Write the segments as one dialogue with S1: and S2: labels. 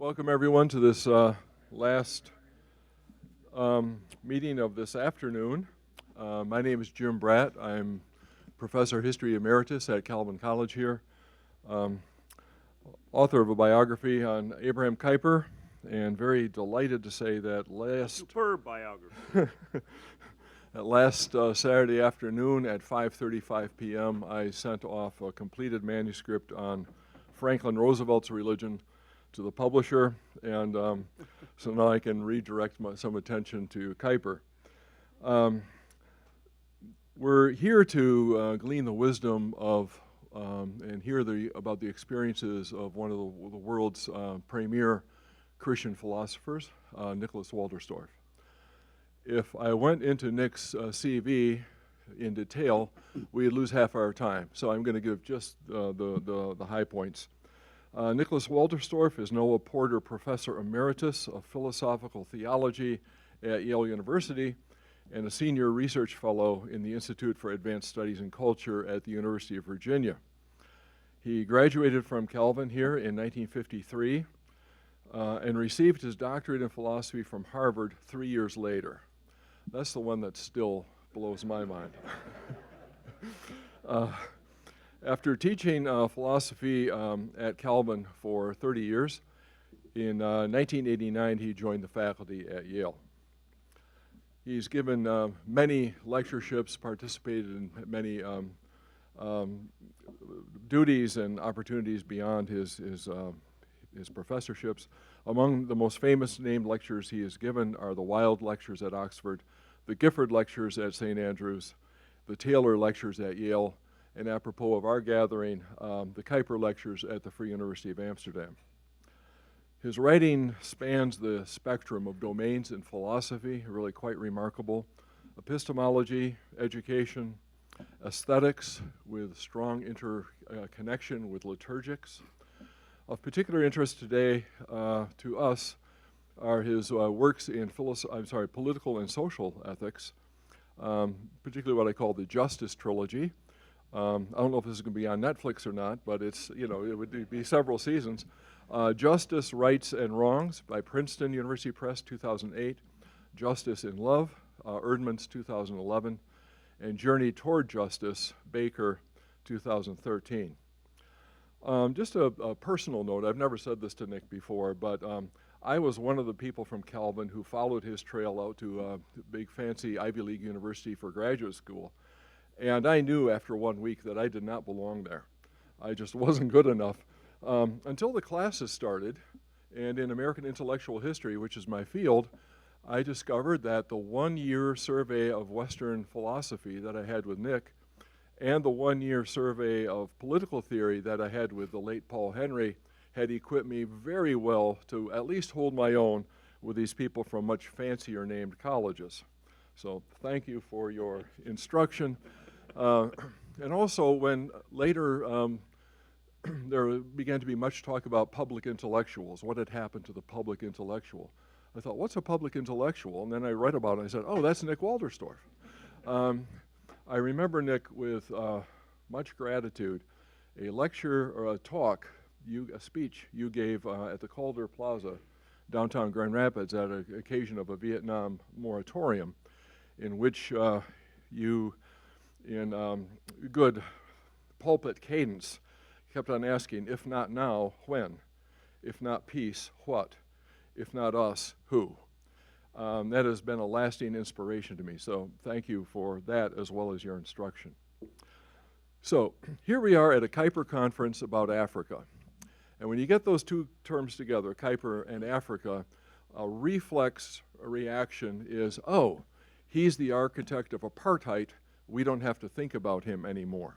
S1: Welcome everyone to this last meeting of this afternoon. My name is Jim Bratt. I'm Professor of History Emeritus at Calvin College here, author of a biography on Abraham Kuyper, and very delighted to say that
S2: Superb biography.
S1: that last Saturday afternoon at 5:35 p.m. I sent off a completed manuscript on Franklin Roosevelt's religion to the publisher, and so now I can redirect some attention to Kuyper. We're here to glean the wisdom of and hear about the experiences of one of the world's premier Christian philosophers, Nicholas Wolterstorff. If I went into Nick's CV in detail, we'd lose half our time, so I'm going to give just the high points. Nicholas Wolterstorff is Noah Porter Professor Emeritus of Philosophical Theology at Yale University and a Senior Research Fellow in the Institute for Advanced Studies in Culture at the University of Virginia. He graduated from Calvin here in 1953 and received his doctorate in philosophy from Harvard 3 years later. That's the one that still blows my mind. After teaching philosophy at Calvin for 30 years, in 1989 he joined the faculty at Yale. He's given many lectureships, participated in many duties and opportunities beyond his professorships. Among the most famous named lectures he has given are the Wilde Lectures at Oxford, the Gifford Lectures at St. Andrews, the Taylor Lectures at Yale, and apropos of our gathering, the Kuyper Lectures at the Free University of Amsterdam. His writing spans the spectrum of domains in philosophy, really quite remarkable: epistemology, education, aesthetics with strong interconnection with liturgics. Of particular interest today to us are his works in political and social ethics, particularly what I call the Justice Trilogy. I don't know if this is going to be on Netflix or not, but it would be several seasons. Justice, Rights, and Wrongs by Princeton University Press, 2008. Justice in Love, Erdman's 2011. And Journey Toward Justice, Baker, 2013. Just a personal note, I've never said this to Nick before, but I was one of the people from Calvin who followed his trail out to a big fancy Ivy League university for graduate school. And I knew after 1 week that I did not belong there. I just wasn't good enough. Until the classes started, and in American intellectual history, which is my field, I discovered that the 1-year survey of Western philosophy that I had with Nick and the 1-year survey of political theory that I had with the late Paul Henry had equipped me very well to at least hold my own with these people from much fancier named colleges. So thank you for your instruction. And also when later there began to be much talk about public intellectuals, what had happened to the public intellectual. I thought, what's a public intellectual? And then I read about it and I said, oh, that's Nick Wolterstorff. I remember Nick with much gratitude, a lecture or a talk, a speech you gave at the Calder Plaza, downtown Grand Rapids, at an occasion of a Vietnam moratorium, in which you, in good pulpit cadence, kept on asking, if not now, when? If not peace, what? If not us, who? That has been a lasting inspiration to me, so thank you for that as well as your instruction. So here we are at a Kuyper conference about Africa. And when you get those two terms together, Kuyper and Africa, a reflex reaction is, oh, he's the architect of apartheid. We don't have to think about him anymore.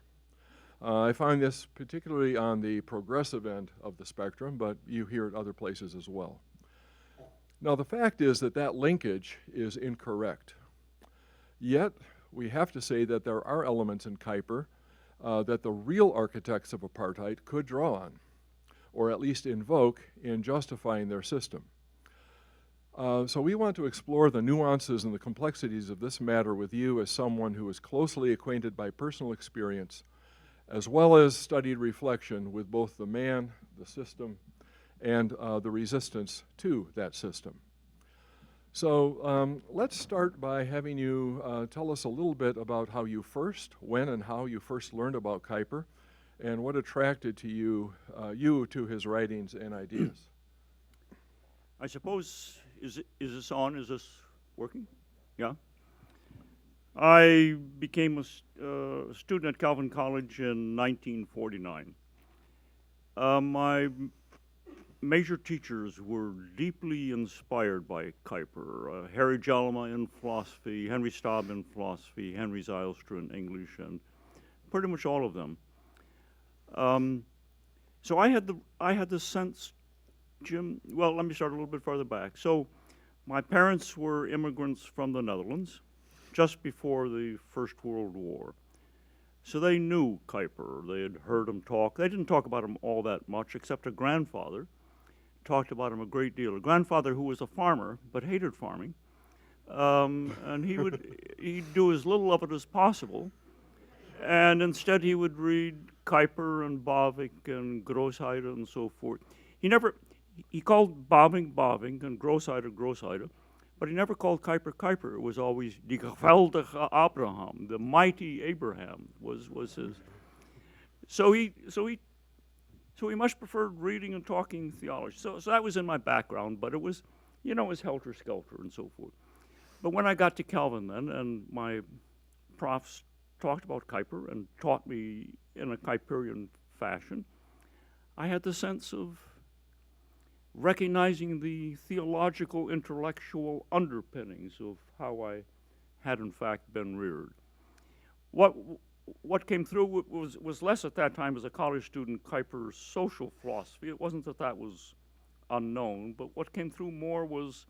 S1: I find this particularly on the progressive end of the spectrum, but you hear it other places as well. Now, the fact is that that linkage is incorrect. Yet, we have to say that there are elements in Kuyper that the real architects of apartheid could draw on, or at least invoke in justifying their system. So we want to explore the nuances and the complexities of this matter with you as someone who is closely acquainted by personal experience, as well as studied reflection with both the man, the system, and the resistance to that system. So let's start by having you tell us a little bit about how you first, when and how you first learned about Kuyper, and what attracted to you to his writings and ideas.
S2: I suppose, is this on? Is this working? Yeah. I became a student at Calvin College in 1949. My major teachers were deeply inspired by Kuyper. Harry Jellema in philosophy, Henry Staub in philosophy, Henry Zylstra in English, and pretty much all of them. So I had the sense, Jim. Well, let me start a little bit further back. So, my parents were immigrants from the Netherlands, just before the First World War. So they knew Kuyper. They had heard him talk. They didn't talk about him all that much, except a grandfather talked about him a great deal. A grandfather who was a farmer but hated farming, and he'd do as little of it as possible, and instead he would read Kuyper and Bavinck and Grossheide and so forth. He called Bavinck and Grossheide, but he never called Kuyper Kuyper. It was always die geweldige Abraham, the mighty Abraham was his. So he much preferred reading and talking theology. So that was in my background, but it was, it was helter-skelter and so forth. But when I got to Calvin then, and my profs talked about Kuyper and taught me in a Kuyperian fashion, I had the sense of recognizing the theological, intellectual underpinnings of how I had in fact been reared. What came through was less at that time as a college student Kuyper's social philosophy. It wasn't that was unknown, but what came through more was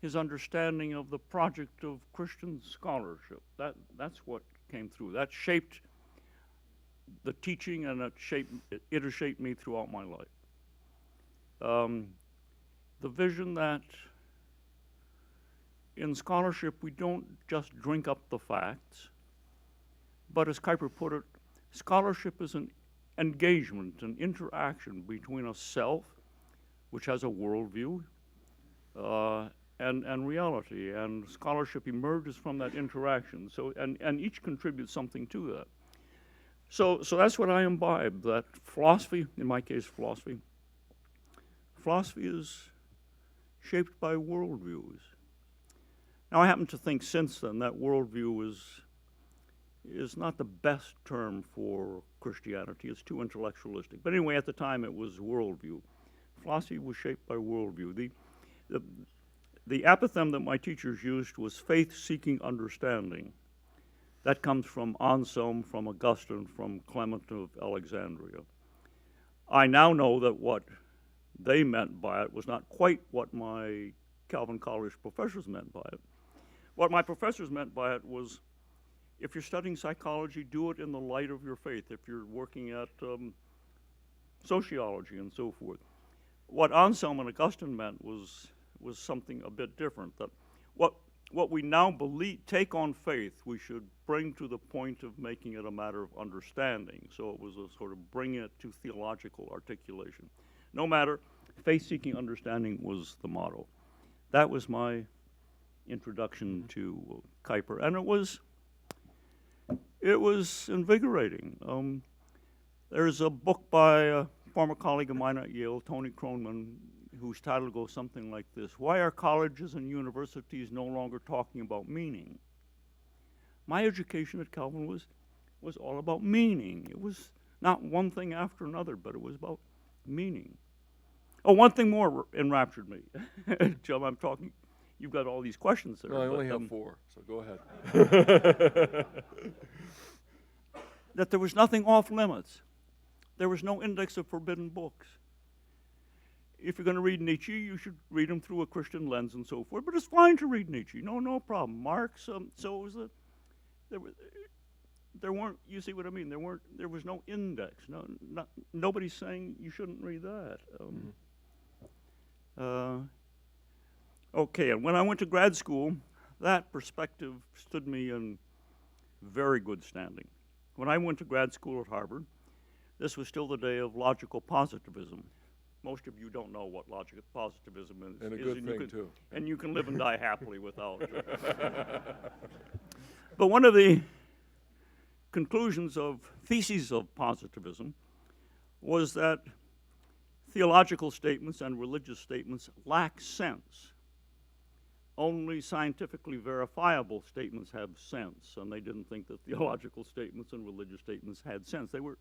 S2: his understanding of the project of Christian scholarship. That's what came through. That shaped the teaching, and it has shaped me throughout my life. The vision that in scholarship we don't just drink up the facts, but as Kuyper put it, scholarship is an engagement, an interaction between a self, which has a worldview, and reality, and scholarship emerges from that interaction. So, and each contributes something to that. So that's what I imbibe, that philosophy, in my case philosophy is shaped by worldviews. Now, I happen to think since then that worldview is not the best term for Christianity. It's too intellectualistic. But anyway, at the time it was worldview. Philosophy was shaped by worldview. The epithet that my teachers used was faith-seeking understanding. That comes from Anselm, from Augustine, from Clement of Alexandria. I now know that what they meant by it was not quite what my Calvin College professors meant by it. What my professors meant by it was, if you're studying psychology, do it in the light of your faith. If you're working at sociology and so forth. What Anselm and Augustine meant was something a bit different, that what we now take on faith, we should bring to the point of making it a matter of understanding. So it was a sort of bringing it to theological articulation. No matter, faith-seeking understanding was the motto. That was my introduction to Kuyper, and it was invigorating. There's a book by a former colleague of mine at Yale, Tony Kronman, whose title goes something like this: Why are colleges and universities no longer talking about meaning? My education at Calvin was all about meaning. It was not one thing after another, but it was about meaning. Oh, one thing more enraptured me. Jim, I'm talking, you've got all these questions there.
S1: No, I only have 4, so go ahead.
S2: That there was nothing off limits. There was no index of forbidden books. If you're going to read Nietzsche, you should read him through a Christian lens and so forth. But it's fine to read Nietzsche. No problem. Marx. So it was there weren't. You see what I mean? There was no index. Nobody's saying you shouldn't read that. Okay. And when I went to grad school, that perspective stood me in very good standing. When I went to grad school at Harvard, this was still the day of logical positivism. most of you don't know what logical positivism is.
S1: And a
S2: is,
S1: good
S2: you
S1: thing,
S2: can-
S1: too.
S2: And you can live and die happily without it. But one of the theses of positivism was that theological statements and religious statements lack sense. Only scientifically verifiable statements have sense, and they didn't think that theological statements and religious statements had sense. They were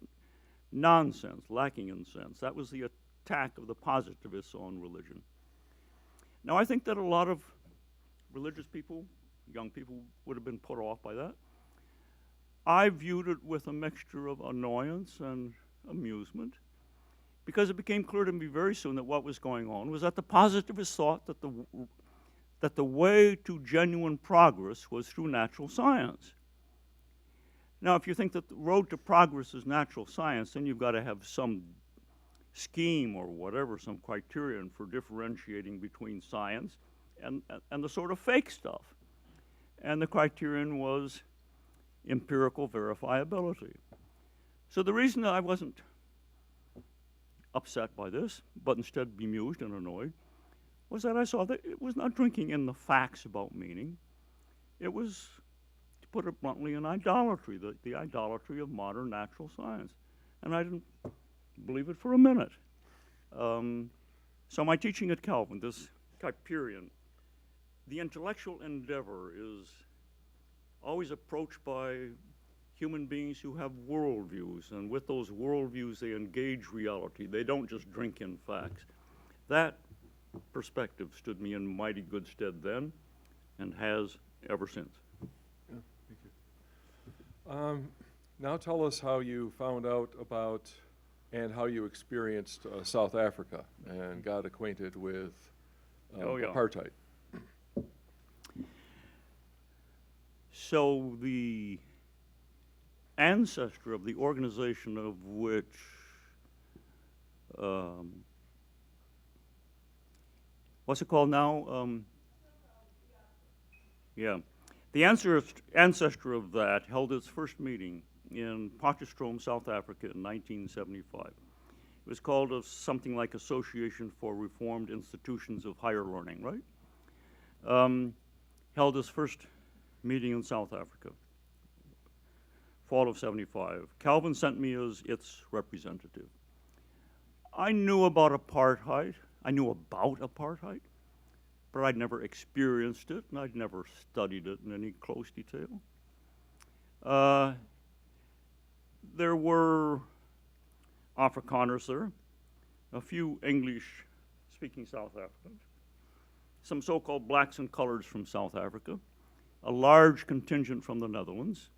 S2: nonsense, lacking in sense. That was the attack of the positivists on religion. Now, I think that a lot of religious people, young people, would have been put off by that. I viewed it with a mixture of annoyance and amusement, because it became clear to me very soon that what was going on was that the positivists thought that the way to genuine progress was through natural science. Now, if you think that the road to progress is natural science, then you've got to have some scheme or whatever, some criterion for differentiating between science and the sort of fake stuff. And the criterion was empirical verifiability. So the reason that I wasn't upset by this, but instead bemused and annoyed, was that I saw that it was not drinking in the facts about meaning. It was, to put it bluntly, an idolatry, the idolatry of modern natural science. And I didn't believe it for a minute. So my teaching at Calvin, this Kuyperian, the intellectual endeavor is always approached by human beings who have worldviews, and with those worldviews they engage reality. They don't just drink in facts. That perspective stood me in mighty good stead then, and has ever since.
S1: Yeah, thank you. Now tell us how you found out about and how you experienced South Africa and got acquainted with apartheid.
S2: So the ancestor of the organization of which what's it called now? Yeah. The ancestor of that held its first meeting in Potchefstroom, South Africa in 1975. It was called something like Association for Reformed Institutions of Higher Learning, right? Held its first meeting in South Africa, fall of 75. Calvin sent me as its representative. I knew about apartheid, but I'd never experienced it, and I'd never studied it in any close detail. There were Afrikaners there, a few English-speaking South Africans, some so-called blacks and coloreds from South Africa, a large contingent from the Netherlands,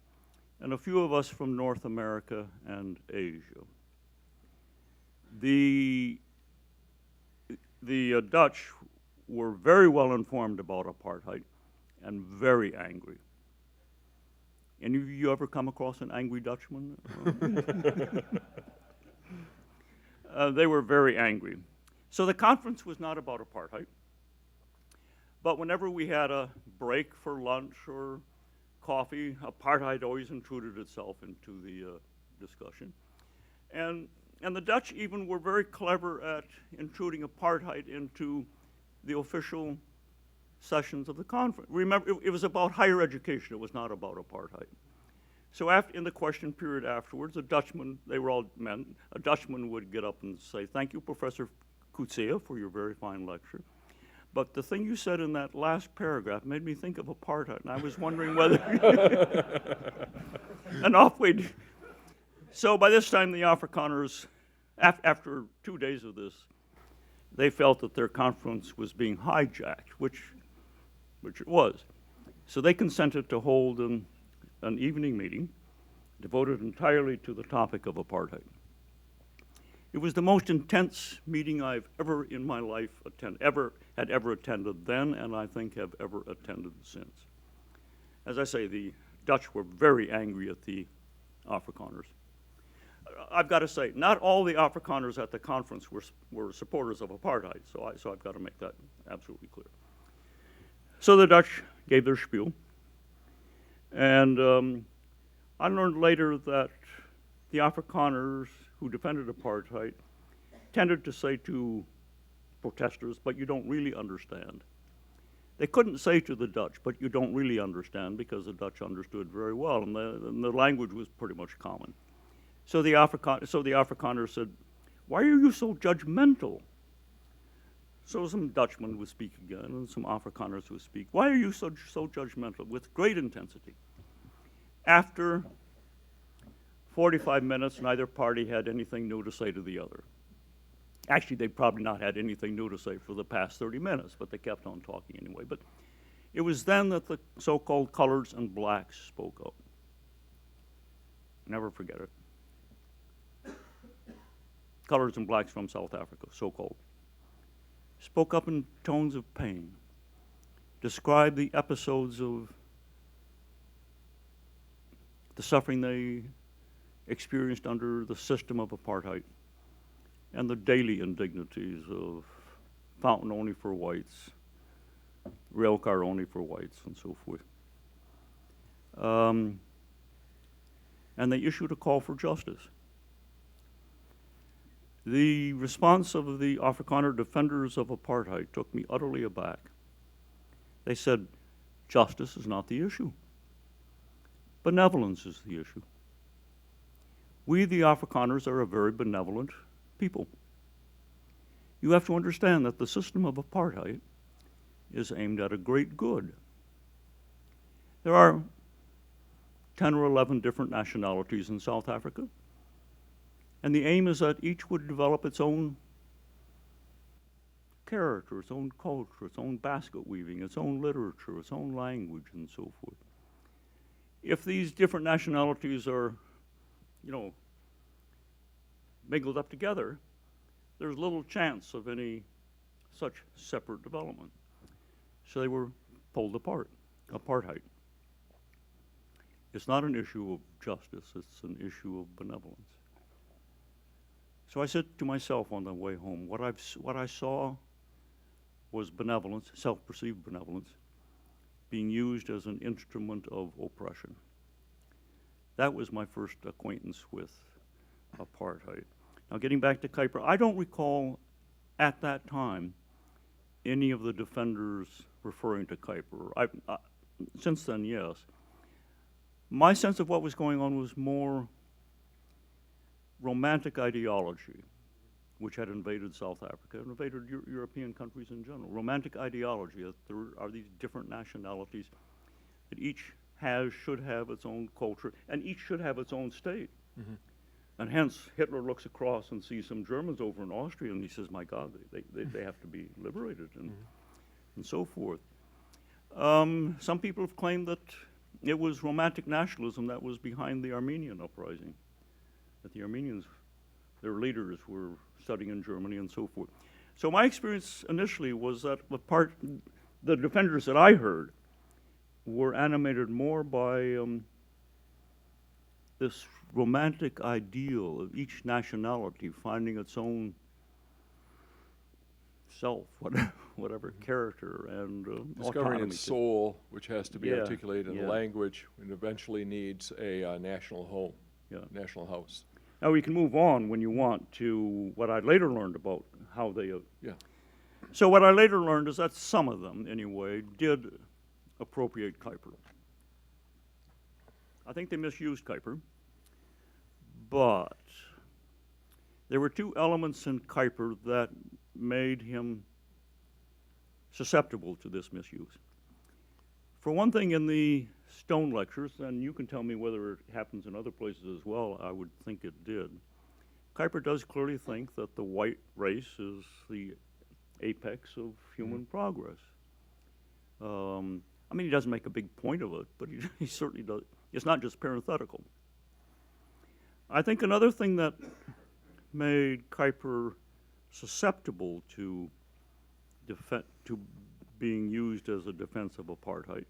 S2: and a few of us from North America and Asia. The Dutch were very well informed about apartheid and very angry. Any of you ever come across an angry Dutchman? They were very angry. So the conference was not about apartheid, but whenever we had a break for lunch or coffee, apartheid always intruded itself into the discussion. And the Dutch even were very clever at intruding apartheid into the official sessions of the conference. Remember, it was about higher education. It was not about apartheid. So in the question period afterwards, a Dutchman, they were all men, a Dutchman would get up and say, "Thank you, Professor Coetzee, for your very fine lecture. But the thing you said in that last paragraph made me think of apartheid, and I was wondering whether..." And off we'd... So by this time, the Afrikaners, after 2 days of this, they felt that their conference was being hijacked, which it was. So they consented to hold an evening meeting devoted entirely to the topic of apartheid. It was the most intense meeting I've ever in my life had ever attended then, and I think have ever attended since. As I say, the Dutch were very angry at the Afrikaners. I've got to say, not all the Afrikaners at the conference were supporters of apartheid, so I've got to make that absolutely clear. So the Dutch gave their spiel, and I learned later that the Afrikaners who defended apartheid tended to say to protesters, but you don't really understand. They couldn't say to the Dutch, but you don't really understand, because the Dutch understood very well, and the language was pretty much common. So the Afrikaner said, "Why are you so judgmental?" So some Dutchmen would speak again, and some Afrikaners would speak. "Why are you so judgmental?" With great intensity. After 45 minutes, neither party had anything new to say to the other. Actually, they probably not had anything new to say for the past 30 minutes, but they kept on talking anyway. But it was then that the so-called coloreds and blacks spoke up. Never forget it. Coloreds and blacks from South Africa, so-called, spoke up in tones of pain, described the episodes of the suffering they experienced under the system of apartheid, and the daily indignities of fountain only for whites, rail car only for whites, and so forth. And they issued a call for justice. The response of the Afrikaner defenders of apartheid took me utterly aback. They said, justice is not the issue. Benevolence is the issue. We, the Afrikaners, are a very benevolent people. You have to understand that the system of apartheid is aimed at a great good. There are 10 or 11 different nationalities in South Africa, and the aim is that each would develop its own character, its own culture, its own basket weaving, its own literature, its own language, and so forth. If these different nationalities are, mingled up together, there's little chance of any such separate development. So they were pulled apart, apartheid. It's not an issue of justice, it's an issue of benevolence. So I said to myself on the way home, what I saw was benevolence, self-perceived benevolence, being used as an instrument of oppression. That was my first acquaintance with apartheid. Now, getting back to Kuyper, I don't recall at that time any of the defenders referring to Kuyper. Since then, yes. My sense of what was going on was more romantic ideology, which had invaded South Africa and invaded European countries in general. Romantic ideology, that there are these different nationalities, that each should have its own culture, and each should have its own state. Mm-hmm. And hence, Hitler looks across and sees some Germans over in Austria, and he says, my God, they have to be liberated, and so forth. Some people have claimed that it was romantic nationalism that was behind the Armenian uprising, that the Armenians, their leaders, were studying in Germany and so forth. So my experience initially was that the defenders that I heard were animated more by this romantic ideal of each nationality finding its own self, whatever character and
S1: discovering
S2: autonomy.
S1: its soul, which has to be articulated in language, and eventually needs a national home, national house.
S2: Now we can move on when you want to what I later learned about how they. So what I later learned is that some of them, anyway, did appropriate Kuyper. I think they misused Kuyper, but there were two elements in Kuyper that made him susceptible to this misuse. For one thing, in the Stone lectures, and you can tell me whether it happens in other places as well, I would think it did, Kuyper does clearly think that the white race is the apex of human progress. I mean, he doesn't make a big point of it, but he certainly does. It's not just parenthetical. I think another thing that made Kuyper susceptible to being used as a defense of apartheid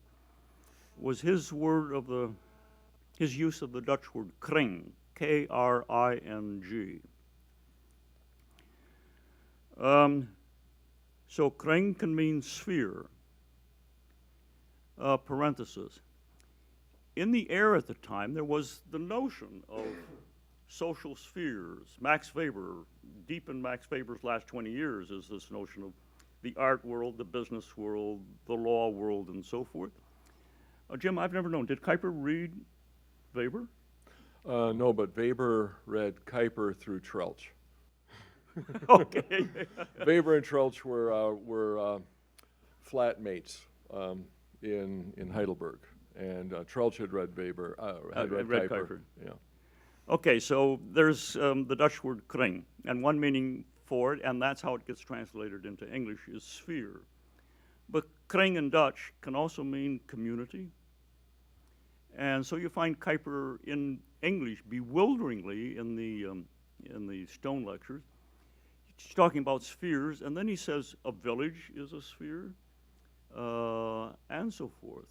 S2: was his use of the Dutch word kring, K-R-I-N-G. So kring can mean sphere. Parenthesis. In the air at the time, there was the notion of social spheres. Max Weber, deep in Max Weber's last 20 years, is this notion of the art world, the business world, the law world, and so forth. Jim, I've never known, did Kuyper read Weber?
S1: No, but Weber read Kuyper through Trelch.
S2: Okay.
S1: Weber and Trelch were flatmates in Heidelberg, and Trelch had read Weber, had read Kuyper. Yeah.
S2: Okay, so there's the Dutch word kring, and one meaning for it, and that's how it gets translated into English, is sphere. But kring in Dutch can also mean community. And so you find Kuyper in English bewilderingly in the Stone lectures. He's talking about spheres, and then he says a village is a sphere, and so forth.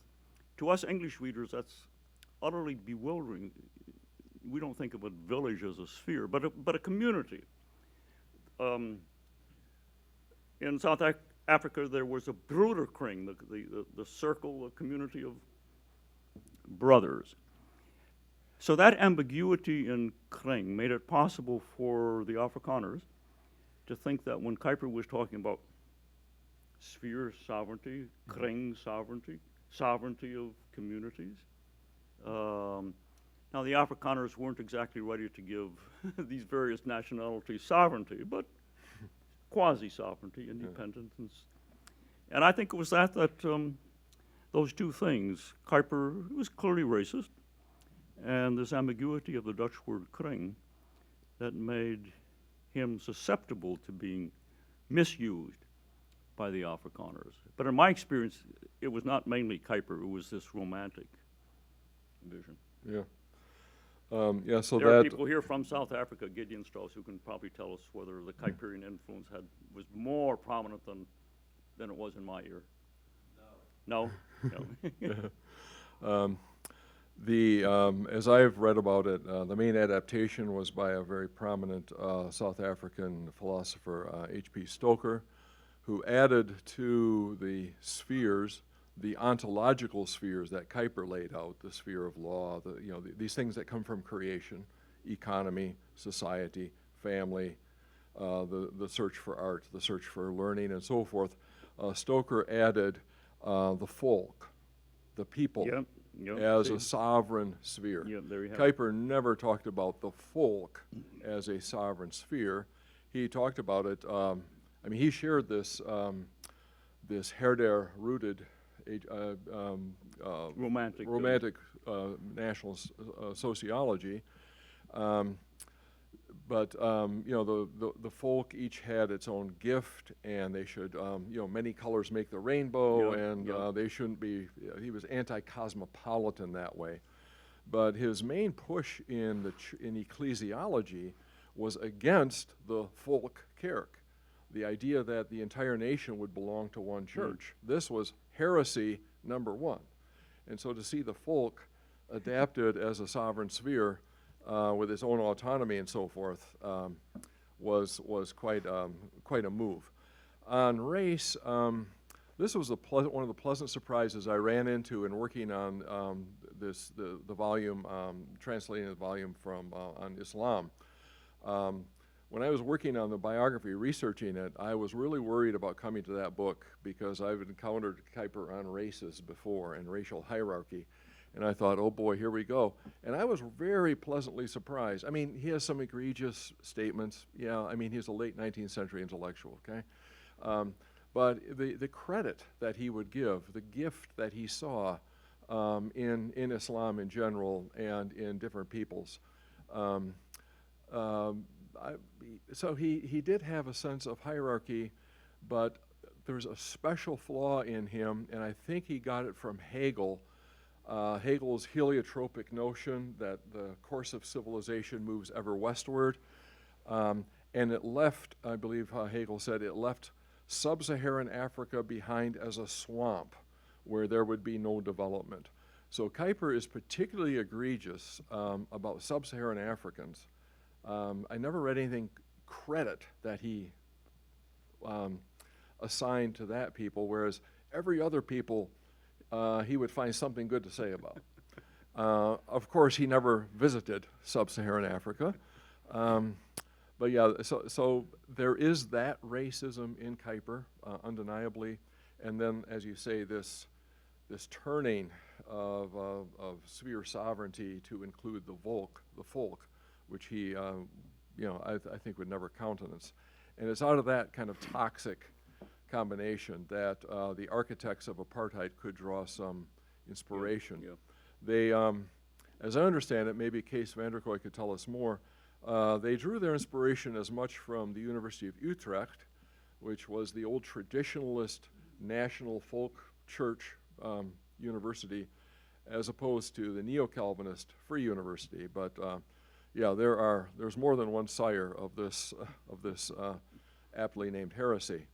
S2: To us English readers, that's utterly bewildering. We don't think of a village as a sphere, but a community. In South Africa, there was a broederkring, the circle, the community of brothers. So that ambiguity in kring made it possible for the Afrikaners to think that when Kuyper was talking about sphere sovereignty, kring sovereignty, sovereignty of communities, now the Afrikaners weren't exactly ready to give these various nationalities sovereignty, but quasi-sovereignty, independence. And I think it was that those two things, Kuyper was clearly racist, and this ambiguity of the Dutch word kring that made him susceptible to being misused by the Afrikaners. But in my experience, it was not mainly Kuyper, it was this romantic vision.
S1: Yeah. Yeah, so
S2: There are
S1: that
S2: people here from South Africa, Gideon Strauss, who can probably tell us whether the Kuyperian influence was more prominent than it was in my ear. No? No?
S1: As I've read about it, the main adaptation was by a very prominent South African philosopher, H.P. Stoker, who added to the spheres the ontological spheres that Kuyper laid out, the sphere of law, these things that come from creation, economy, society, family, the search for art, the search for learning, and so forth. Stoker added the folk, the people, as a sovereign sphere.
S2: There you have
S1: Kuyper never talked about the folk as a sovereign sphere. He talked about it, he shared this Herder-rooted
S2: romantic
S1: national sociology, but the folk each had its own gift, and they should many colors make the rainbow, and they shouldn't be. He was anti-cosmopolitan that way, but his main push in ecclesiology was against the folk kerk, the idea that the entire nation would belong to one church. This was heresy number one. And so to see the folk adapted as a sovereign sphere with its own autonomy and so forth was quite a move. On race, this was one of the pleasant surprises I ran into in working on the volume, translating the volume on Islam. When I was working on the biography, researching it, I was really worried about coming to that book because I've encountered Kuyper on races before and racial hierarchy. And I thought, oh boy, here we go. And I was very pleasantly surprised. He has some egregious statements. Yeah, he's a late 19th century intellectual, okay? But the credit that he would give, the gift that he saw in Islam in general and in different peoples, so he did have a sense of hierarchy, but there's a special flaw in him, and I think he got it from Hegel. Hegel's heliotropic notion that the course of civilization moves ever westward, and it left, I believe Hegel said, it left sub-Saharan Africa behind as a swamp where there would be no development. So Kuyper is particularly egregious about sub-Saharan Africans. I never read anything credit that he assigned to that people, whereas every other people he would find something good to say about. Of course, he never visited sub-Saharan Africa, But yeah, so there is that racism in Kuyper, undeniably, and then, as you say, this turning of sphere sovereignty to include the folk, which he, I think would never countenance, and it's out of that kind of toxic combination that the architects of apartheid could draw some inspiration.
S2: Yeah.
S1: They, as I understand it, maybe Kees van der Kooi could tell us more. They drew their inspiration as much from the University of Utrecht, which was the old traditionalist national folk church university, as opposed to the Neo-Calvinist Free University. But yeah, there's more than one sire of this aptly named heresy.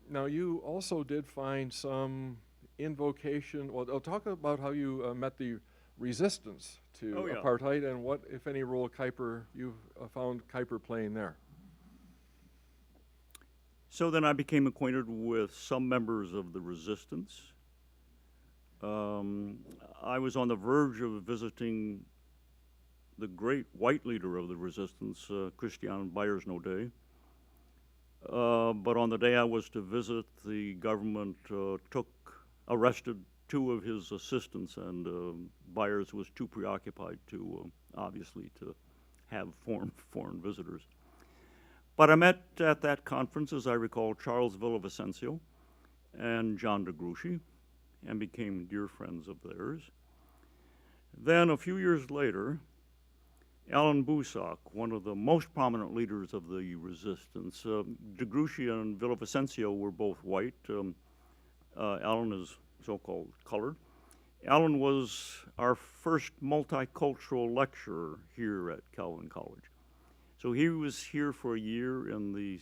S1: Now, you also did find some invocation. Well, I'll talk about how you met the resistance to apartheid and what, if any, role you found Kuyper playing there.
S2: So then I became acquainted with some members of the resistance. I was on the verge of visiting the great white leader of the resistance, Christian Byersnode. But on the day I was to visit, the government arrested two of his assistants, and Byers was too preoccupied to, obviously, to have foreign visitors. But I met at that conference, as I recall, Charles Villavicencio and John de Grouchy, and became dear friends of theirs. Then a few years later, Alan Boussac, one of the most prominent leaders of the resistance. De Grouchy and Villavicencio were both white. Alan is so-called colored. Alan was our first multicultural lecturer here at Calvin College. So he was here for a year in the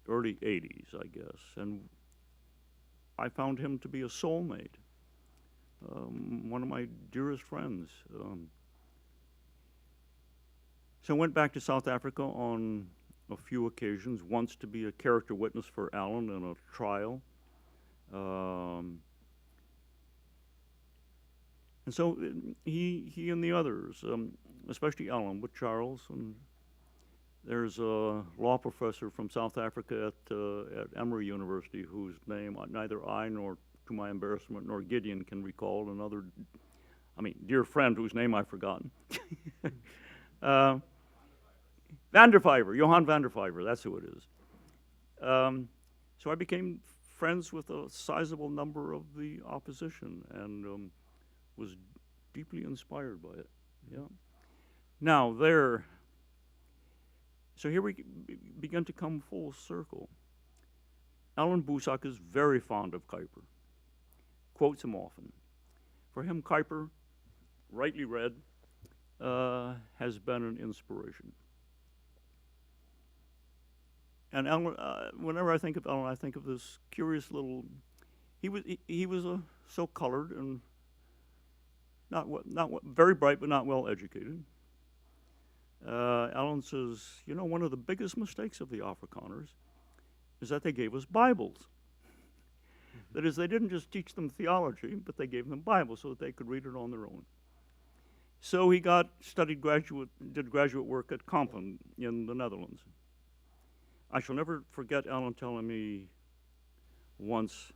S2: early 80s, I guess, and I found him to be a soulmate, one of my dearest friends. So I went back to South Africa on a few occasions, once to be a character witness for Alan in a trial. And so he and the others, especially Alan with Charles, and there's a law professor from South Africa at Emory University whose name neither I nor, to my embarrassment, nor Gideon can recall, another, dear friend whose name I've forgotten. Johan van der Vyver, that's who it is. So I became friends with a sizable number of the opposition and was deeply inspired by it. Yeah. Now so here we begin to come full circle. Alan Boussac is very fond of Kuyper, quotes him often. For him, Kuyper, rightly read, has been an inspiration. And Alan, whenever I think of Alan, I think of this curious little. He was so colored and not very bright, but not well educated. Alan says, one of the biggest mistakes of the Afrikaners is that they gave us Bibles. That is, they didn't just teach them theology, but they gave them Bibles so that they could read it on their own. So he did graduate work at Kampen in the Netherlands. I shall never forget Alan telling me once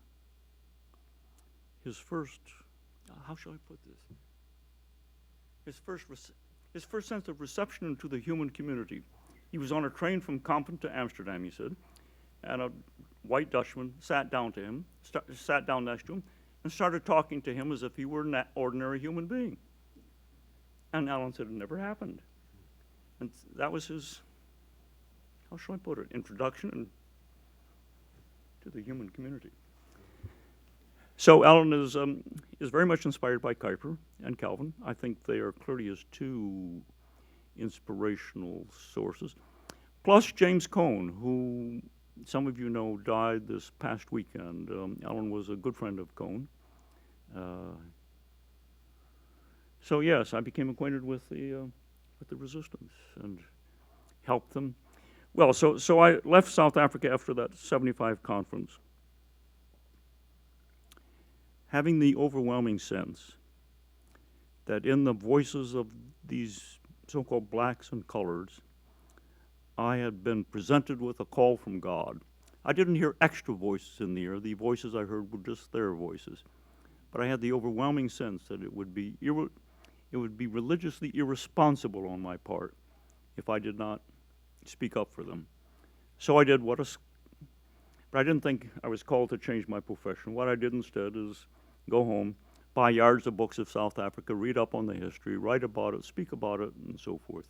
S2: his first, how shall I put this? His first sense of reception into the human community. He was on a train from Kampen to Amsterdam, he said, and a white Dutchman sat down next to him, and started talking to him as if he were an ordinary human being. And Alan said it never happened. And that was his, how shall I put it, introduction to the human community. So Alan is very much inspired by Kuyper and Calvin. I think they are clearly his two inspirational sources. Plus James Cone, who some of you know died this past weekend. Alan was a good friend of Cone. So yes, I became acquainted with the resistance and helped them. Well, so I left South Africa after that 75 conference, having the overwhelming sense that in the voices of these so-called blacks and coloreds, I had been presented with a call from God. I didn't hear extra voices in the air. The voices I heard were just their voices. But I had the overwhelming sense that it would be religiously irresponsible on my part if I did not speak up for them. So I did but I didn't think I was called to change my profession. What I did instead is go home, buy yards of books of South Africa, read up on the history, write about it, speak about it, and so forth.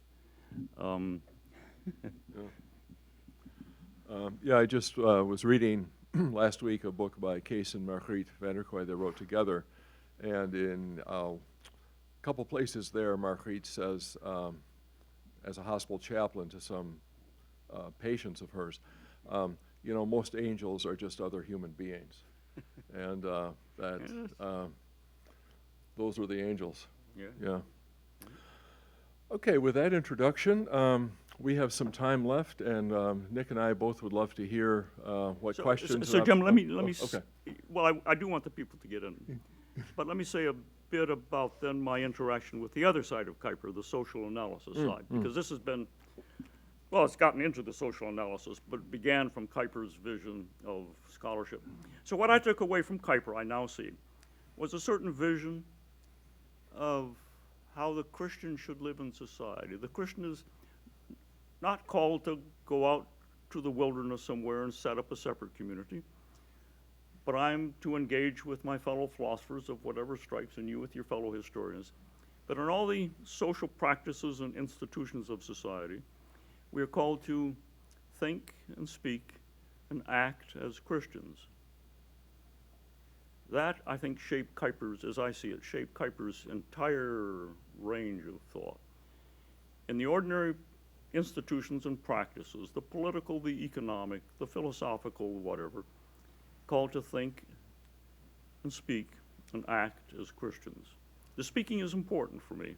S1: Yeah, I just was reading last week a book by Kees and Margriet van der Kooi they wrote together, and in a couple places there, Margriet says, as a hospital chaplain to some patients of hers, you know, most angels are just other human beings, and those were the angels. Yeah. Okay, with that introduction, we have some time left, and Nick and I both would love to hear what questions.
S2: So Jim, let me.
S1: Okay.
S2: Well, I do want the people to get in, but let me say a bit about then my interaction with the other side of Kuyper, the social analysis side, because this has been, well, it's gotten into the social analysis, but it began from Kuyper's vision of scholarship. So what I took away from Kuyper, I now see, was a certain vision of how the Christian should live in society. The Christian is not called to go out to the wilderness somewhere and set up a separate community, but I'm to engage with my fellow philosophers of whatever stripes, and you with your fellow historians. But in all the social practices and institutions of society, we are called to think and speak and act as Christians. That, I think, shaped Kuyper's, as I see it, shaped Kuyper's entire range of thought. In the ordinary institutions and practices, the political, the economic, the philosophical, whatever, called to think and speak and act as Christians. The speaking is important for me,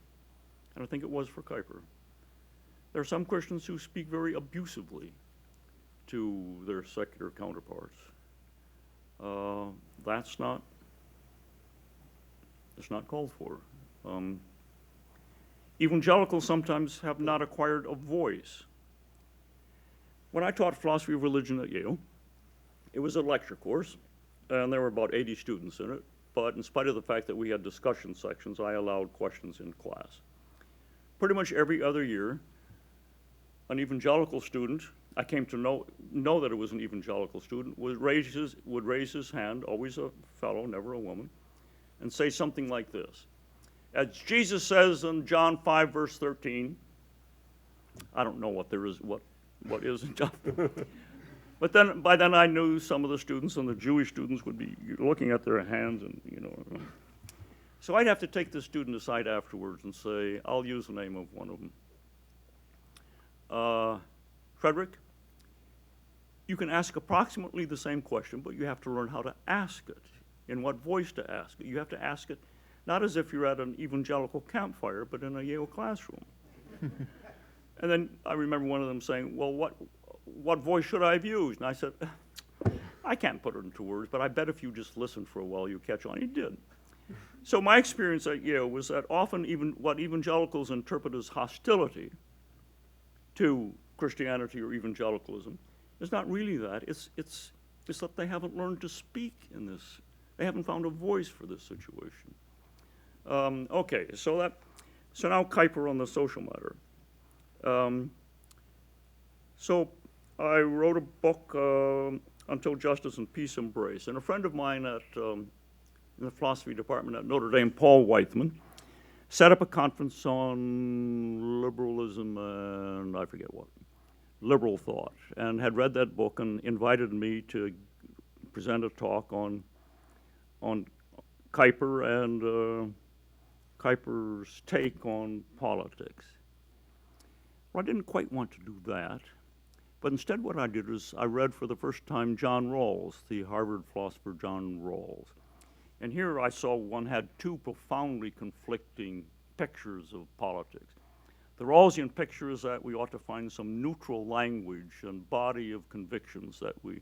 S2: and I think it was for Kuyper. There are some Christians who speak very abusively to their secular counterparts. That's not called for. Evangelicals sometimes have not acquired a voice. When I taught philosophy of religion at Yale, it was a lecture course, and there were about 80 students in it, but in spite of the fact that we had discussion sections, I allowed questions in class. Pretty much every other year, an evangelical student, I came to know that it was an evangelical student, would raise his hand, always a fellow, never a woman, and say something like this. As Jesus says in John 5, verse 13, I don't know what is in John. But then, by then I knew some of the students, and the Jewish students would be looking at their hands, and So I'd have to take the student aside afterwards and say, I'll use the name of one of them. Frederick, you can ask approximately the same question, but you have to learn how to ask it, in what voice to ask it. You have to ask it not as if you're at an evangelical campfire, but in a Yale classroom. And then I remember one of them saying, well, what voice should I have used? And I said, I can't put it into words, but I bet if you just listen for a while, you'll catch on. He did. So my experience at Yale was that often even what evangelicals interpret as hostility to Christianity or evangelicalism is not really that. It's that they haven't learned to speak in this. They haven't found a voice for this situation. Okay, so now Kuyper on the social matter. So I wrote a book, Until Justice and Peace Embrace, and a friend of mine in the philosophy department at Notre Dame, Paul Weithman, set up a conference on liberalism and I forget what, liberal thought, and had read that book and invited me to present a talk on Kuyper and Kuyper's take on politics. Well, I didn't quite want to do that, but instead what I did is I read for the first time John Rawls, the Harvard philosopher John Rawls. And here I saw one had two profoundly conflicting pictures of politics. The Rawlsian picture is that we ought to find some neutral language and body of convictions that we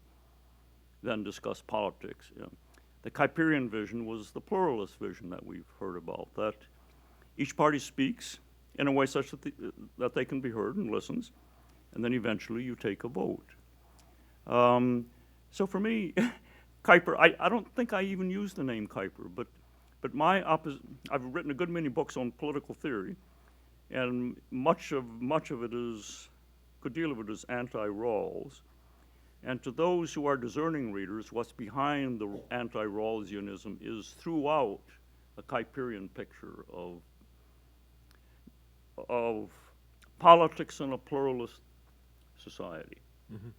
S2: then discuss politics in. The Kuyperian vision was the pluralist vision that we've heard about, that each party speaks in a way such that, that they can be heard and listens, and then eventually you take a vote. So for me, Kuyper, I don't think I even use the name Kuyper, but I've written a good many books on political theory, and much of it is, a good deal of it is anti-Rawls. And to those who are discerning readers, what's behind the anti-Rawlsianism is throughout a Kuyperian picture of politics in a pluralist society. Mm-hmm.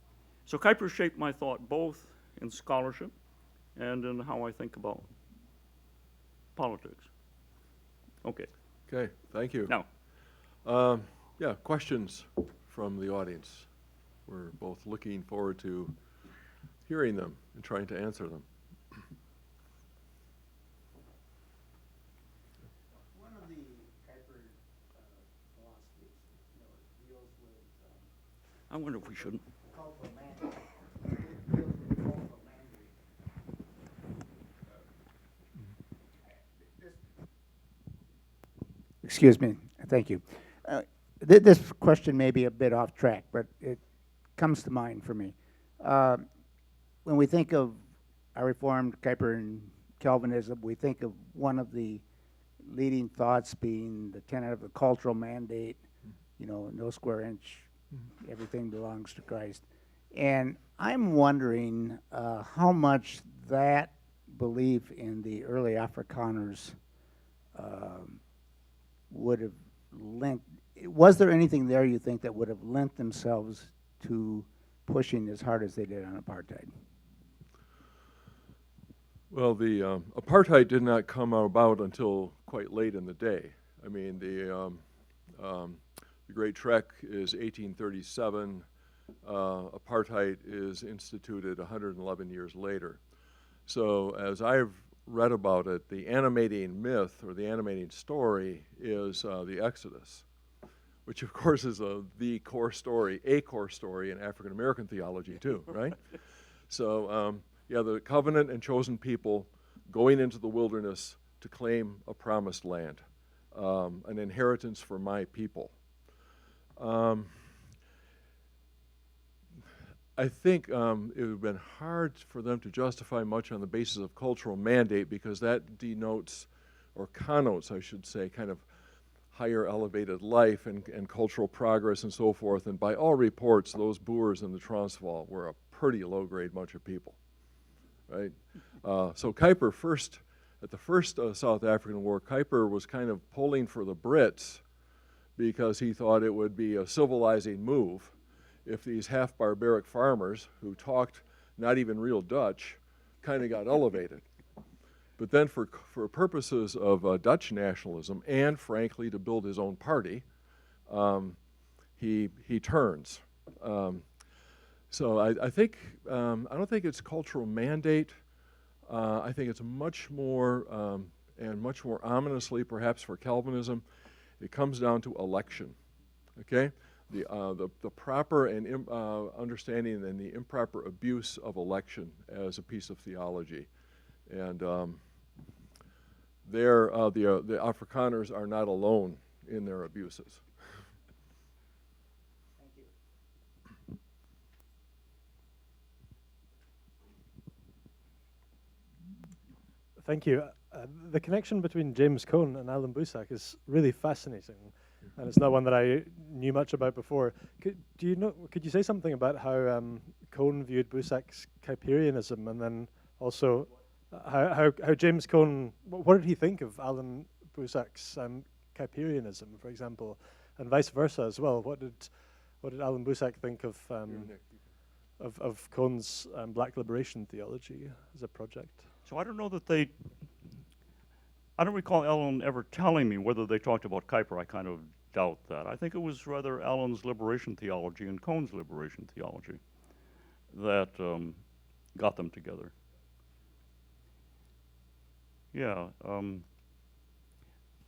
S2: So Kuyper shaped my thought both in scholarship and in how I think about politics. Okay.
S1: Okay, thank you.
S2: Now,
S1: yeah, questions from the audience. We're both looking forward to hearing them and trying to answer them.
S3: One of the Kuyper philosophies, deals with
S2: I wonder if we shouldn't.
S3: cultural mandate. Deals with cultural mandate. Excuse me. Thank you. This question may be a bit off track, but it comes to mind for me. When we think of our Reformed Kuyper and Calvinism, we think of one of the leading thoughts being the tenet of the cultural mandate, no square inch, everything belongs to Christ. And I'm wondering how much that belief in the early Afrikaners would have lent. Was there anything there you think that would have lent themselves to pushing as hard as they did on apartheid?
S1: Well, the apartheid did not come about until quite late in the day. I mean, the Great Trek is 1837. Apartheid is instituted 111 years later. So as I've read about it, the animating myth or the animating story is the Exodus, which of course is a core story in African American theology too, right? So yeah, the covenant and chosen people going into the wilderness to claim a promised land, an inheritance for my people. I think it would have been hard for them to justify much on the basis of cultural mandate, because that denotes, or connotes, I should say, kind of higher elevated life and cultural progress and so forth. And by all reports, those Boers in the Transvaal were a pretty low-grade bunch of people, right? So Kuyper at the first South African War, Kuyper was kind of pulling for the Brits because he thought it would be a civilizing move if these half-barbaric farmers who talked not even real Dutch kind of got elevated. But then for purposes of Dutch nationalism and, frankly, to build his own party, he turns. So I think, I don't think it's cultural mandate. I think it's much more, and much more ominously perhaps for Calvinism, it comes down to election, okay? The proper and understanding and the improper abuse of election as a piece of theology. And the Afrikaners are not alone in their abuses.
S3: Thank you.
S4: Thank you. The connection between James Cone and Alan Boesak is really fascinating, and it's not one that I knew much about before. Could you say something about how Cone viewed Boesak's Kuyperianism, and then also how James Cone, what did he think of Alan Boesak's Kuyperianism, for example, and vice versa as well? What did Alan Boesak think of Cone's Black liberation theology as a project?
S2: so I don't know that I don't recall Alan ever telling me whether they talked about Kuyper. I kind of doubt that. I think it was rather Alan's liberation theology and Cone's liberation theology that got them together. Yeah.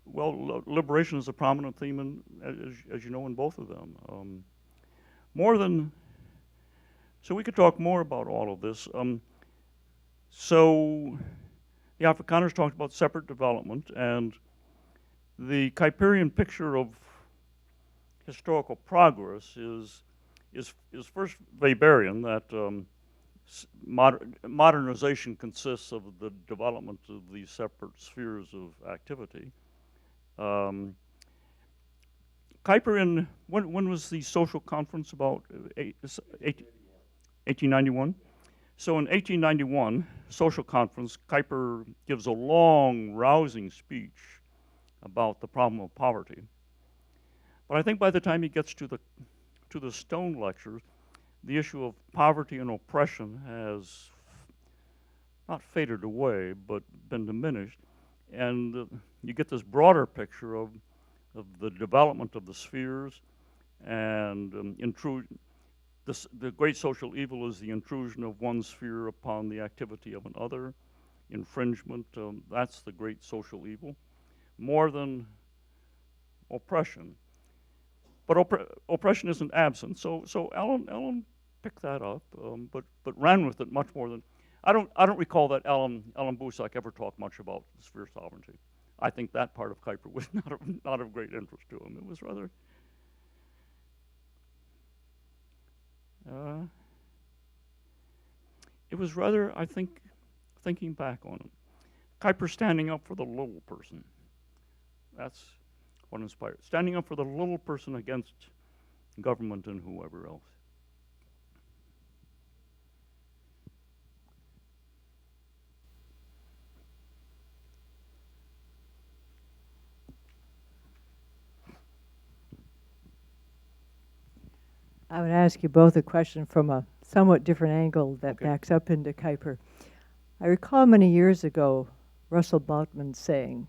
S2: Well, liberation is a prominent theme, as you know, in both of them. So we could talk more about all of this. So the Afrikaners talked about separate development, and the Kuyperian picture of historical progress is first Weberian, that modernization consists of the development of these separate spheres of activity. Kuyper, when was the social conference about? 1891? So in 1891, social conference, Kuyper gives a long, rousing speech about the problem of poverty. But I think by the time he gets to the Stone lectures, the issue of poverty and oppression has not faded away, but been diminished. And you get this broader picture of the development of the spheres, and the great social evil is the intrusion of one sphere upon the activity of another. Infringement, that's the great social evil, more than oppression. But oppression isn't absent. So Allen picked that up, but ran with it much more than. I don't recall that Allen Boesak ever talked much about sphere sovereignty. I think that part of Kuyper was not of great interest to him. It was rather. I think, thinking back on it, Kuyper standing up for the little person. That's what inspired. Standing up for the little person against government and whoever else.
S5: I would ask you both a question from a somewhat different angle that
S2: Okay.
S5: backs up into Kuyper. I recall many years ago Russell Bultmann saying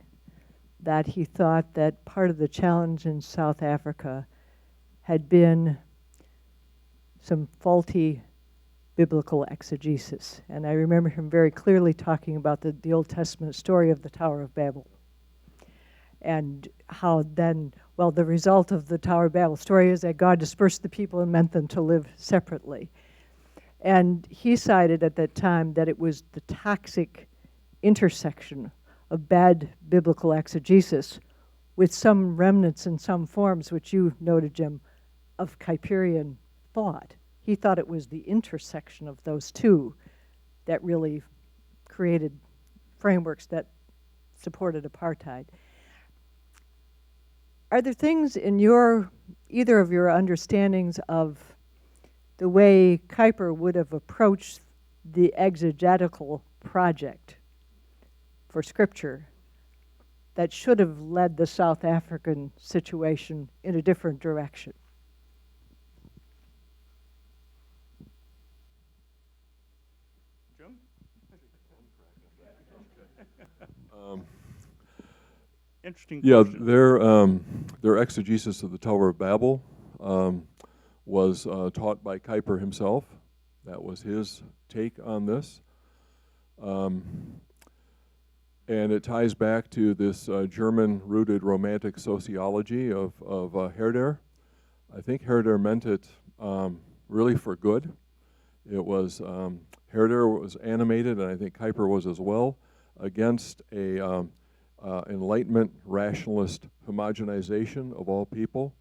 S5: that he thought that part of the challenge in South Africa had been some faulty biblical exegesis. And I remember him very clearly talking about the Old Testament story of the Tower of Babel. And how then, well, the result of the Tower of Babel story is that God dispersed the people and meant them to live separately. And he cited at that time that it was the toxic intersection of bad biblical exegesis with some remnants in some forms, which you noted, Jim, of Kuyperian thought. He thought it was the intersection of those two that really created frameworks that supported apartheid. Are there things in either of your understandings of the way Kuyper would have approached the exegetical project for Scripture that should have led the South African situation in a different direction?
S2: Jim? Interesting
S1: Yeah,
S2: question.
S1: their exegesis of the Tower of Babel was taught by Kuyper himself. That was his take on this. And it ties back to this German-rooted romantic sociology of Herder. I think Herder meant it really for good. It was, Herder was animated, and I think Kuyper was as well, against a Enlightenment rationalist homogenization of all people,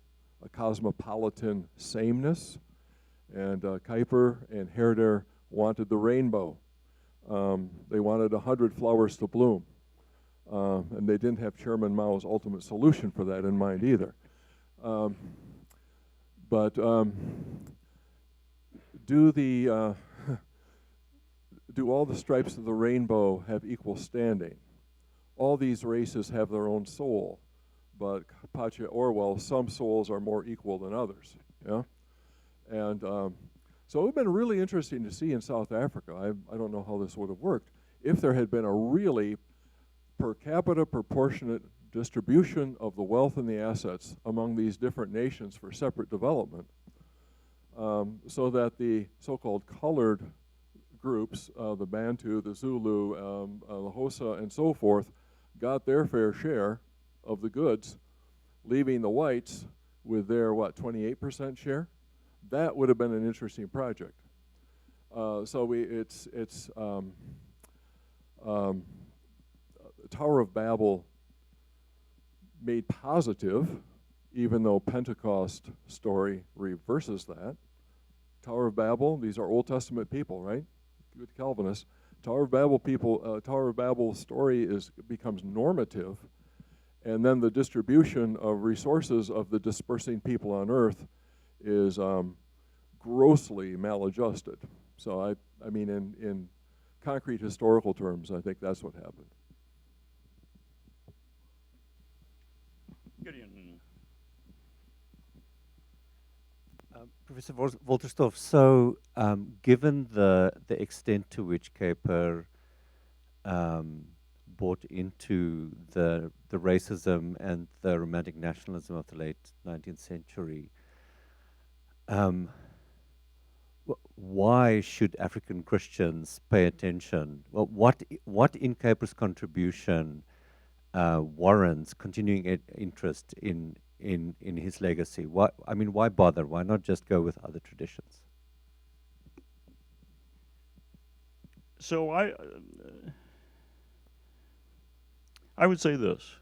S1: a cosmopolitan sameness. And Kuyper and Herder wanted the rainbow. They wanted 100 flowers to bloom. And they didn't have Chairman Mao's ultimate solution for that in mind either. But do all the stripes of the rainbow have equal standing? All these races have their own soul, but Pacha Orwell, some souls are more equal than others. Yeah, and so it would have been really interesting to see in South Africa. I don't know how this would have worked if there had been a really per capita proportionate distribution of the wealth and the assets among these different nations for separate development, so that the so-called colored groups, the Bantu, the Zulu, the Xhosa, and so forth, got their fair share of the goods, leaving the whites with their, 28% share? That would have been an interesting project. Tower of Babel made positive even though Pentecost story reverses that. Tower of Babel, these are Old Testament people, right? Good Calvinists. Tower of Babel story becomes normative, and then the distribution of resources of the dispersing people on earth is grossly maladjusted. So I mean, in concrete historical terms, I think that's what happened.
S2: Gideon.
S6: Professor Wolterstorff, so given the extent to which Kuyper bought into the racism and the romantic nationalism of the late 19th century, why should African Christians pay attention? Well, what in Kuyper's contribution warrants continuing interest in his legacy? Why bother? Why not just go with other traditions?
S2: So I would say this.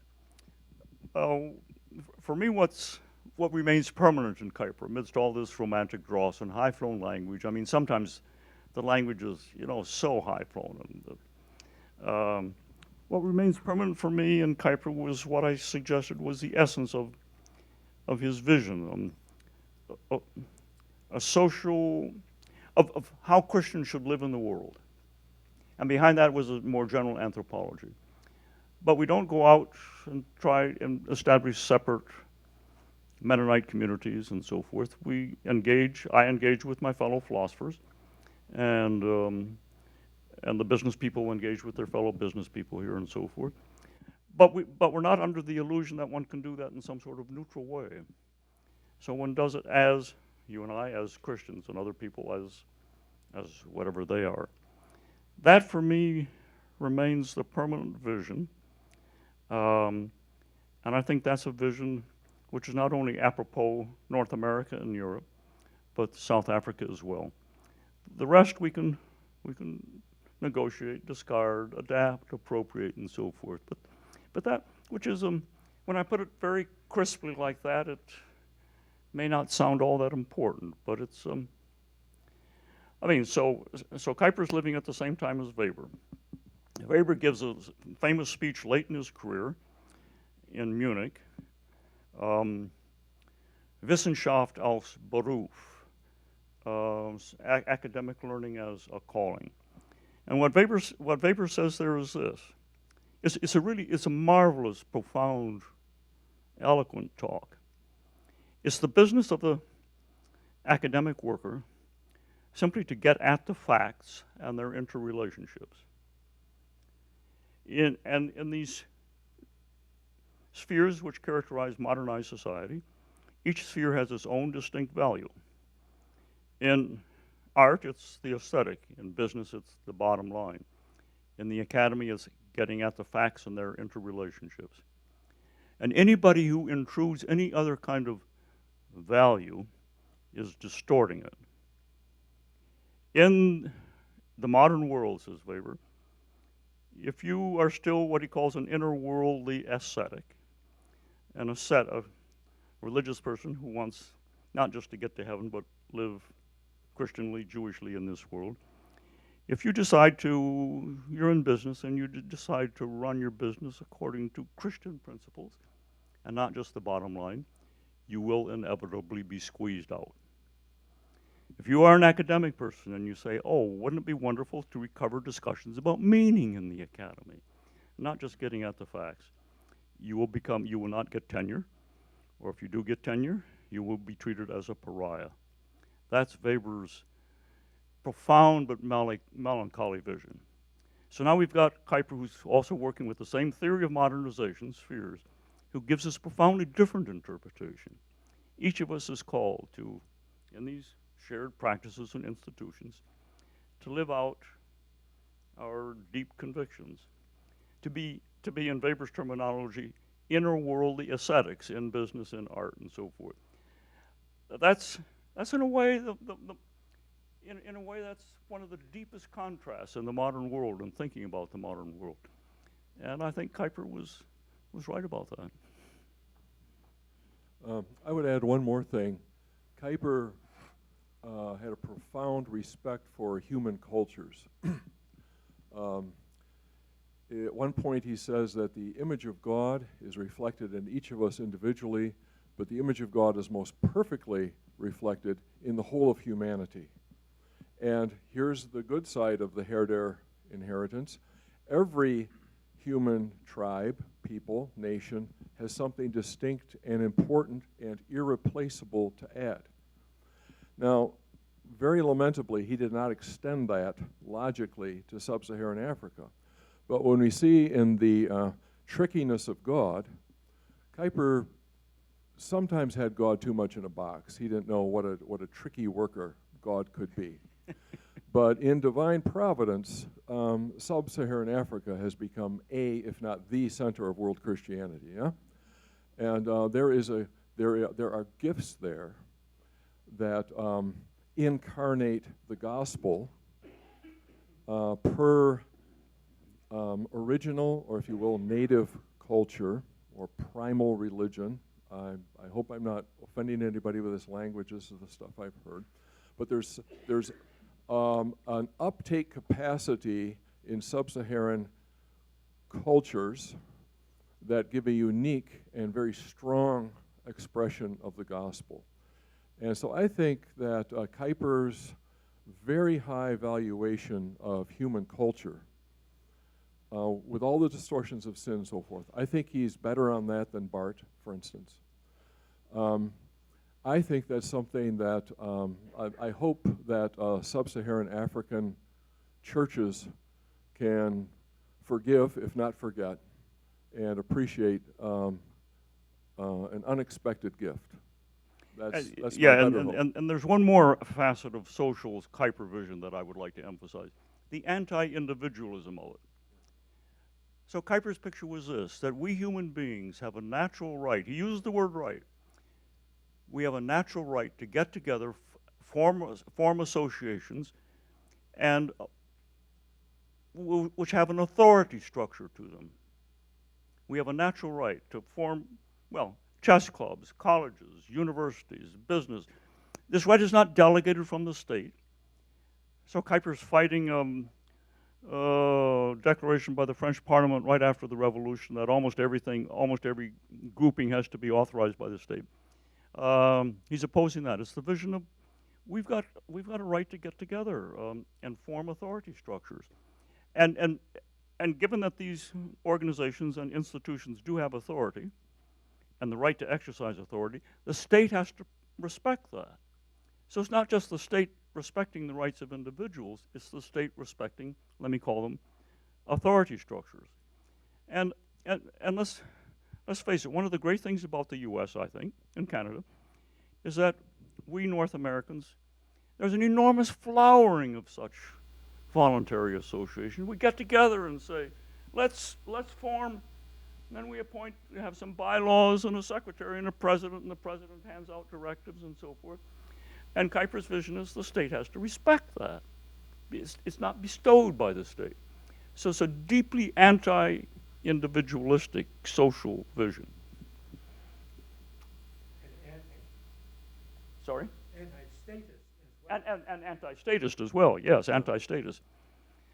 S2: For me, what remains permanent in Kuyper amidst all this romantic dross and high-flown language, I mean, sometimes the language is, so high-flown. And what remains permanent for me in Kuyper was what I suggested was the essence of his vision, a social, of how Christians should live in the world. And behind that was a more general anthropology. But we don't go out and try and establish separate Mennonite communities and so forth. I engage with my fellow philosophers, and the business people engage with their fellow business people here and so forth. But we're not under the illusion that one can do that in some sort of neutral way. So one does it as you and I, as Christians, and other people as whatever they are. That for me remains the permanent vision, and I think that's a vision which is not only apropos North America and Europe, but South Africa as well. The rest we can negotiate, discard, adapt, appropriate, and so forth. But that, which is, when I put it very crisply like that, it may not sound all that important, but it's, I mean, so Kuyper's living at the same time as Weber. Weber gives a famous speech late in his career in Munich, Wissenschaft als Beruf, academic learning as a calling. And what Weber says there is this. It's a marvelous, profound, eloquent talk. It's the business of the academic worker simply to get at the facts and their interrelationships. In these spheres which characterize modernized society, each sphere has its own distinct value. In art, it's the aesthetic. In business, it's the bottom line. In the academy, it's getting at the facts and their interrelationships. And anybody who intrudes any other kind of value is distorting it. In the modern world, says Weber, if you are still what he calls an inner-worldly ascetic, and a religious person who wants not just to get to heaven, but live Christianly, Jewishly in this world, if you you're in business and you decide to run your business according to Christian principles and not just the bottom line, you will inevitably be squeezed out. If you are an academic person and you say, oh, wouldn't it be wonderful to recover discussions about meaning in the academy, not just getting at the facts, you will not get tenure, or if you do get tenure, you will be treated as a pariah. That's Weber's profound but melancholy vision. So now we've got Kuyper, who's also working with the same theory of modernization, spheres, who gives us profoundly different interpretation. Each of us is called to, in these shared practices and institutions, to live out our deep convictions, to be in Weber's terminology, inner-worldly ascetics in business, in art, and so forth. That's in a way in a way that's one of the deepest contrasts in the modern world and thinking about the modern world. And I think Kuyper was right about that.
S1: I would add one more thing. Kuyper had a profound respect for human cultures. At one point he says that the image of God is reflected in each of us individually, but the image of God is most perfectly reflected in the whole of humanity. And here's the good side of the Herder inheritance. Every human tribe, people, nation, has something distinct and important and irreplaceable to add. Now, very lamentably, he did not extend that logically to sub-Saharan Africa. But when we see in the trickiness of God, Kuyper sometimes had God too much in a box. He didn't know what a tricky worker God could be. But in divine providence, sub-Saharan Africa has become if not the center of world Christianity. Yeah, and there are gifts there that incarnate the gospel per original, or if you will, native culture or primal religion. I hope I'm not offending anybody with this language. This is the stuff I've heard. But there's an uptake capacity in sub-Saharan cultures that give a unique and very strong expression of the gospel. And so I think that Kuyper's very high valuation of human culture, with all the distortions of sin and so forth, I think he's better on that than Barth, for instance. I think that's something that I hope that sub-Saharan African churches can forgive, if not forget, and appreciate an unexpected gift. That's
S2: yeah,
S1: my better hope.
S2: and there's one more facet of social Kuyper vision that I would like to emphasize: the anti-individualism of it. So Kuyper's picture was this: that we human beings have a natural right. He used the word right. We have a natural right to get together, form associations, and which have an authority structure to them. We have a natural right to form, well, chess clubs, colleges, universities, business. This right is not delegated from the state. So Kuyper's fighting declaration by the French Parliament right after the Revolution that almost every grouping has to be authorized by the state. He's opposing that. It's the vision of we've got a right to get together and form authority structures, and given that these organizations and institutions do have authority and the right to exercise authority, the state has to respect that. So it's not just the state respecting the rights of individuals; it's the state respecting, let me call them, authority structures. And let's face it, one of the great things about the U.S., I think, and Canada, is that we North Americans, there's an enormous flowering of such voluntary association. We get together and say, let's form, and then we have some bylaws and a secretary and the president hands out directives and so forth. And Kuyper's vision is the state has to respect that. It's not bestowed by the state. So it's a deeply anti-individualistic social vision. Sorry?
S7: Anti-statist as well.
S2: And anti-statist as well, yes, anti-statist.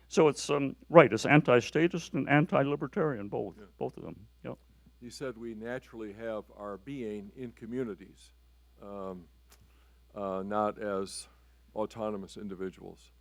S2: So it's, right, it's anti-statist and anti-libertarian, both of them, yeah.
S1: He said we naturally have our being in communities, not as autonomous individuals.